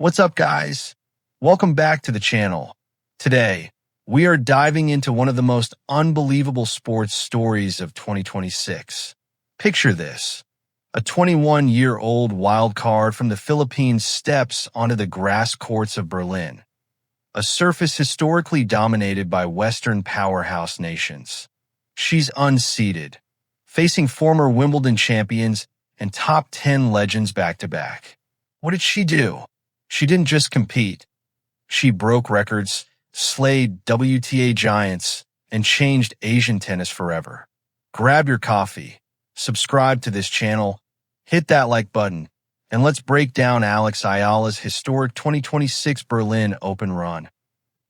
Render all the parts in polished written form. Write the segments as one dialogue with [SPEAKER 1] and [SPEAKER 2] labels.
[SPEAKER 1] What's up, guys? Welcome back to the channel. Today, we are diving into one of the most unbelievable sports stories of 2026. Picture this. A 21-year-old wild card from the Philippines steps onto the grass courts of Berlin, a surface historically dominated by Western powerhouse nations. She's unseeded, facing former Wimbledon champions and top 10 legends back-to-back. What did she do? She didn't just compete. She broke records, slayed WTA giants, and changed Asian tennis forever. Grab your coffee, subscribe to this channel, hit that like button, and let's break down Alex Eala's historic 2026 Berlin Open run.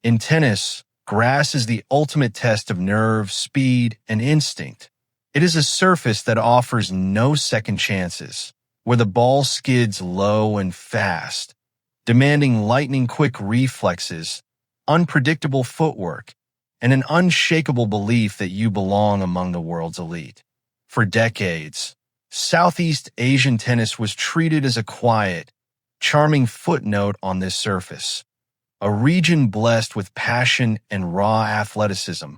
[SPEAKER 1] In tennis, grass is the ultimate test of nerve, speed, and instinct. It is a surface that offers no second chances, where the ball skids low and fast, demanding lightning-quick reflexes, unpredictable footwork, and an unshakable belief that you belong among the world's elite. For decades, Southeast Asian tennis was treated as a quiet, charming footnote on this surface, a region blessed with passion and raw athleticism,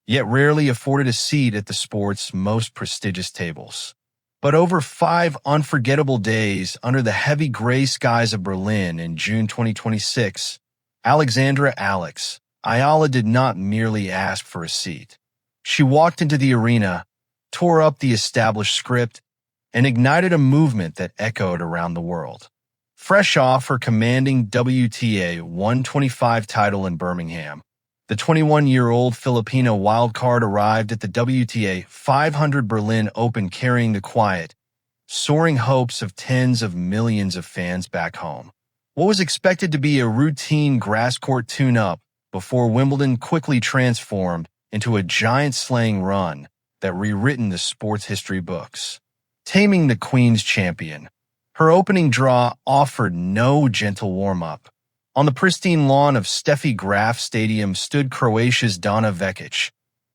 [SPEAKER 1] yet rarely afforded a seat at the sport's most prestigious tables. But over 5 unforgettable days under the heavy gray skies of Berlin in June 2026, Alex Eala did not merely ask for a seat. She walked into the arena, tore up the established script, and ignited a movement that echoed around the world. Fresh off her commanding WTA 125 title in Birmingham, the 21-year-old Filipina wildcard arrived at the WTA 500 Berlin Open carrying the quiet, soaring hopes of tens of millions of fans back home. What was expected to be a routine grass court tune-up before Wimbledon quickly transformed into a giant-slaying run that rewritten the sports history books. Taming the Queen's champion, her opening draw offered no gentle warm-up. On the pristine lawn of Steffi Graf Stadium stood Croatia's Donna Vekić,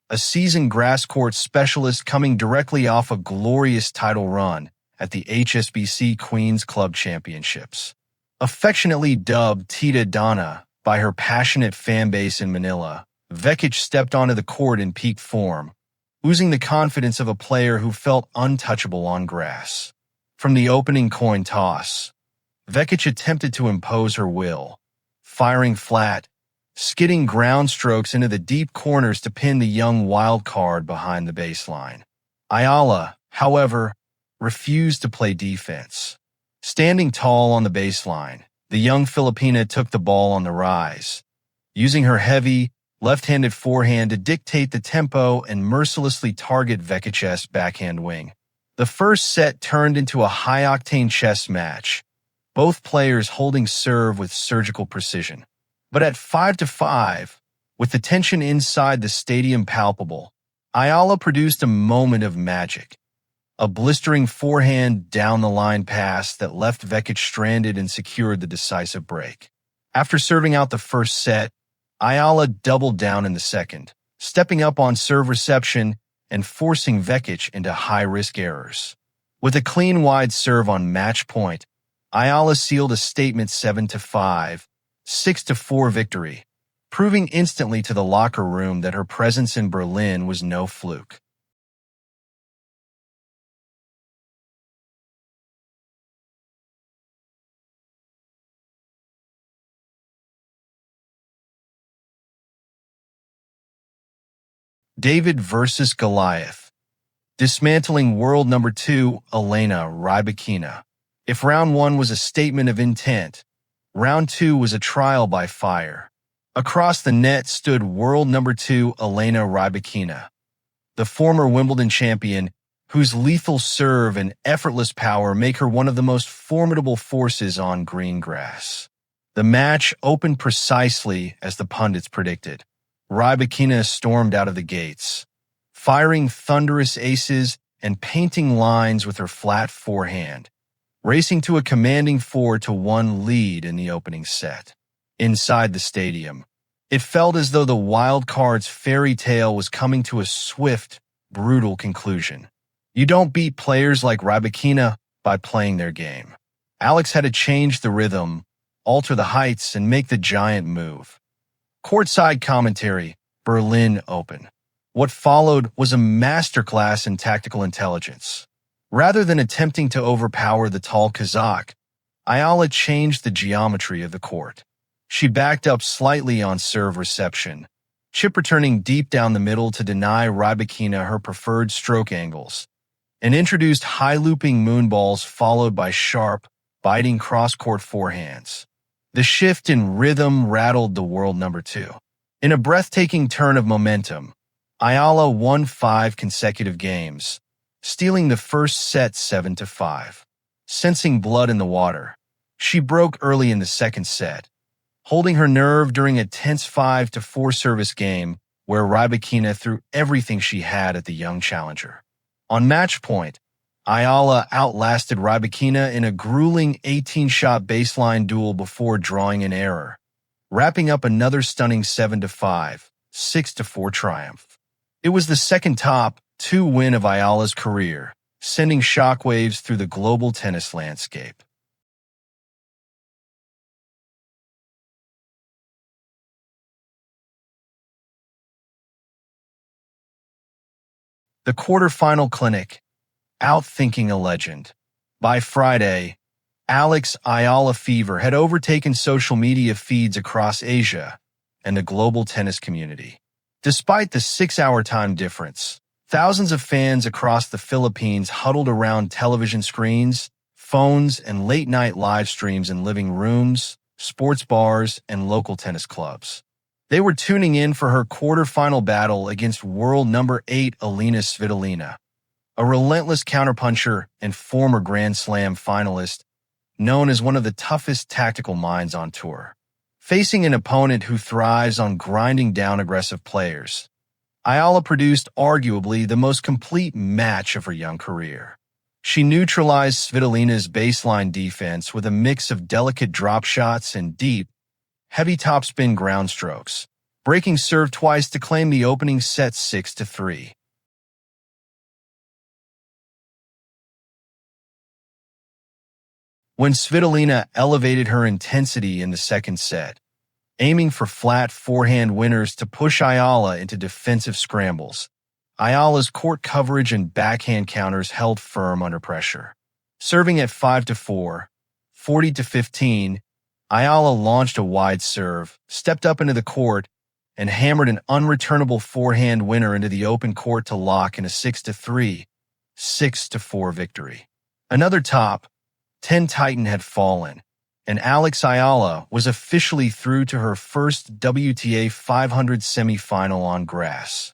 [SPEAKER 1] a seasoned grass court specialist coming directly off a glorious title run at the HSBC Queen's Club Championships. Affectionately dubbed Tita Donna by her passionate fan base in Manila, Vekić stepped onto the court in peak form, oozing the confidence of a player who felt untouchable on grass. From the opening coin toss, Vekić attempted to impose her will, firing flat, skidding ground strokes into the deep corners to pin the young wild card behind the baseline. Eala, however, refused to play defense. Standing tall on the baseline, the young Filipina took the ball on the rise, using her heavy, left-handed forehand to dictate the tempo and mercilessly target Vekic's backhand wing. The first set turned into a high-octane chess match, both players holding serve with surgical precision. But at 5-5, with the tension inside the stadium palpable, Eala produced a moment of magic. A blistering forehand down-the-line pass that left Vekić stranded and secured the decisive break. After serving out the first set, Eala doubled down in the second, stepping up on serve reception and forcing Vekić into high-risk errors. With a clean wide serve on match point, Eala sealed a statement 7-5, 6-4 victory, proving instantly to the locker room that her presence in Berlin was no fluke. David versus Goliath. Dismantling world number 2, Elena Rybakina. If round 1 was a statement of intent, round 2 was a trial by fire. Across the net stood world number 2, Elena Rybakina, the former Wimbledon champion, whose lethal serve and effortless power make her one of the most formidable forces on green grass. The match opened precisely as the pundits predicted. Rybakina stormed out of the gates, firing thunderous aces and painting lines with her flat forehand, racing to a commanding 4-1 lead in the opening set. Inside the stadium, it felt as though the wild card's fairy tale was coming to a swift, brutal conclusion. You don't beat players like Rybakina by playing their game. Alex had to change the rhythm, alter the heights, and make the giant move. Courtside commentary, Berlin Open. What followed was a masterclass in tactical intelligence. Rather than attempting to overpower the tall Kazakh, Eala changed the geometry of the court. She backed up slightly on serve reception, chip returning deep down the middle to deny Rybakina her preferred stroke angles, and introduced high-looping moonballs followed by sharp, biting cross-court forehands. The shift in rhythm rattled the world number 2. In a breathtaking turn of momentum, Eala won 5 consecutive games, stealing the first set 7-5. Sensing blood in the water, she broke early in the second set, holding her nerve during a tense 5-4 service game where Rybakina threw everything she had at the young challenger. On match point, Eala outlasted Rybakina in a grueling 18-shot baseline duel before drawing an error, wrapping up another stunning 7-5, 6-4 triumph. It was the second top 2 win of Eala's career, sending shockwaves through the global tennis landscape. The quarterfinal clinic, Outthinking a Legend. By Friday, Alex Eala fever had overtaken social media feeds across Asia and the global tennis community. Despite the 6-hour time difference, thousands of fans across the Philippines huddled around television screens, phones, and late-night live streams in living rooms, sports bars, and local tennis clubs. They were tuning in for her quarterfinal battle against world number 8 Elina Svitolina, a relentless counterpuncher and former Grand Slam finalist, known as one of the toughest tactical minds on tour. Facing an opponent who thrives on grinding down aggressive players, Eala produced arguably the most complete match of her young career. She neutralized Svitolina's baseline defense with a mix of delicate drop shots and deep, heavy topspin ground strokes, breaking serve twice to claim the opening set 6-3. When Svitolina elevated her intensity in the second set, aiming for flat forehand winners to push Eala into defensive scrambles, Eala's court coverage and backhand counters held firm under pressure. Serving at 5-4, 40-15, Eala launched a wide serve, stepped up into the court, and hammered an unreturnable forehand winner into the open court to lock in a 6-3, 6-4 victory. Another top 10 Titan had fallen, and Alex Eala was officially through to her first WTA 500 semifinal on grass.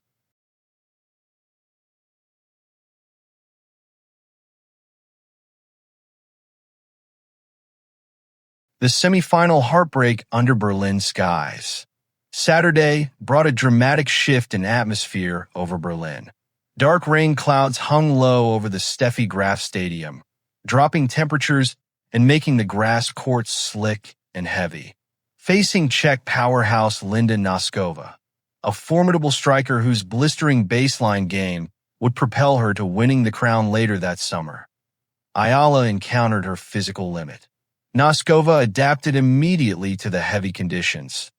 [SPEAKER 1] The semifinal heartbreak under Berlin skies. Saturday brought a dramatic shift in atmosphere over Berlin. Dark rain clouds hung low over the Steffi Graf Stadium, dropping temperatures and making the grass courts slick and heavy. Facing Czech powerhouse Linda Nosková, a formidable striker whose blistering baseline game would propel her to winning the crown later that summer, Eala encountered her physical limit. Nosková adapted immediately to the heavy conditions,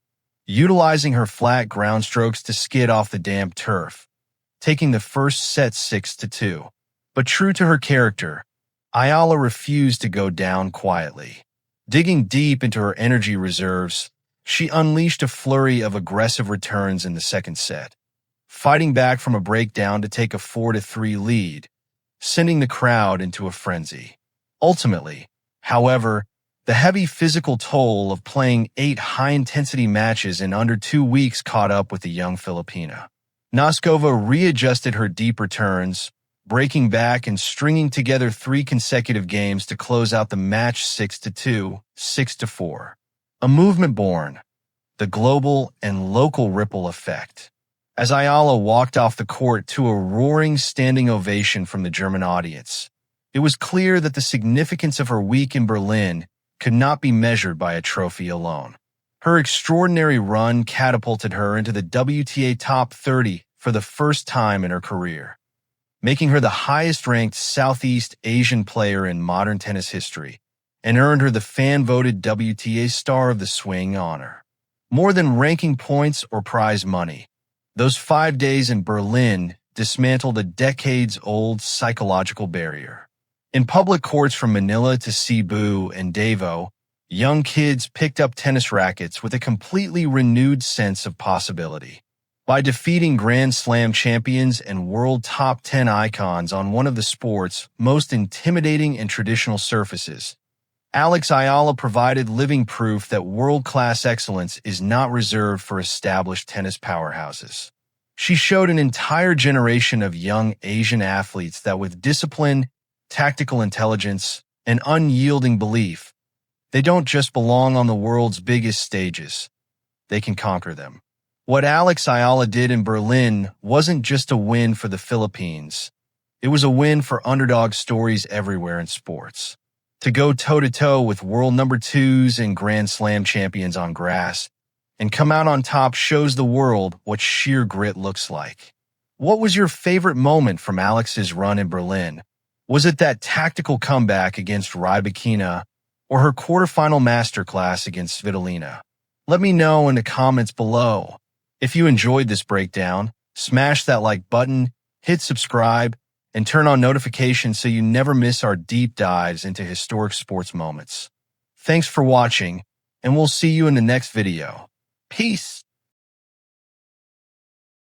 [SPEAKER 1] utilizing her flat ground strokes to skid off the damp turf, taking the first set 6-2. But true to her character, Eala refused to go down quietly. Digging deep into her energy reserves, she unleashed a flurry of aggressive returns in the second set, fighting back from a breakdown to take a 4-3 lead, sending the crowd into a frenzy. Ultimately, however, the heavy physical toll of playing 8 high-intensity matches in under 2 weeks caught up with the young Filipina. Nosková readjusted her deep returns, breaking back and stringing together 3 consecutive games to close out the match 6-2, 6-4. A movement born, the global and local ripple effect. As Eala walked off the court to a roaring standing ovation from the German audience, it was clear that the significance of her week in Berlin could not be measured by a trophy alone. Her extraordinary run catapulted her into the WTA Top 30 for the first time in her career, making her the highest-ranked Southeast Asian player in modern tennis history, and earned her the fan-voted WTA Star of the Swing honor. More than ranking points or prize money, those 5 days in Berlin dismantled a decades-old psychological barrier. In public courts from Manila to Cebu and Davao, young kids picked up tennis rackets with a completely renewed sense of possibility. By defeating Grand Slam champions and world top 10 icons on one of the sport's most intimidating and traditional surfaces, Alex Eala provided living proof that world-class excellence is not reserved for established tennis powerhouses. She showed an entire generation of young Asian athletes that with discipline, tactical intelligence, and unyielding belief, they don't just belong on the world's biggest stages. They can conquer them. What Alex Eala did in Berlin wasn't just a win for the Philippines. It was a win for underdog stories everywhere in sports. To go toe-to-toe with world number 2s and Grand Slam champions on grass and come out on top shows the world what sheer grit looks like. What was your favorite moment from Alex's run in Berlin? Was it that tactical comeback against Rybakina or her quarterfinal masterclass against Svitolina? Let me know in the comments below. If you enjoyed this breakdown, smash that like button, hit subscribe, and turn on notifications so you never miss our deep dives into historic sports moments. Thanks for watching, and we'll see you in the next video. Peace!